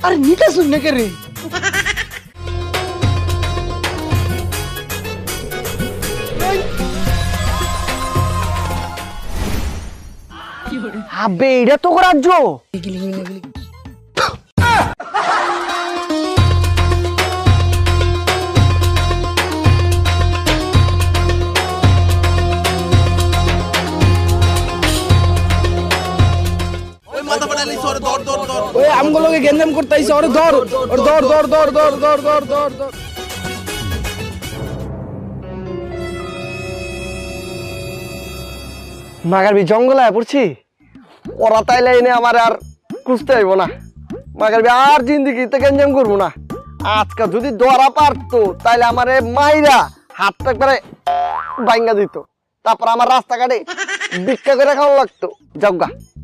আরে নিতে শুন না কে রে আবে এটা তো রাজ্য ওই আমগুলোকে গেঞ্জাম করতে আইছে ওরে ধর ওর ধর ধর ধর ধর ধর ধর ধর ধর মাগারবি জঙ্গলে পড়ছি ওরা তাইলে এনে আমার আর খুঁজতে আইব না মাগারবি আর জিন্দিগিতে গেঞ্জাম করবো না আজকে যদি ধরা পারতো তাইলে আমার মাইরা হাতটা করে ভাঙ্গা দিত তারপর আমার রাস্তাঘাটে ভিক্ষা করে খাওয়া লাগতো যাওগা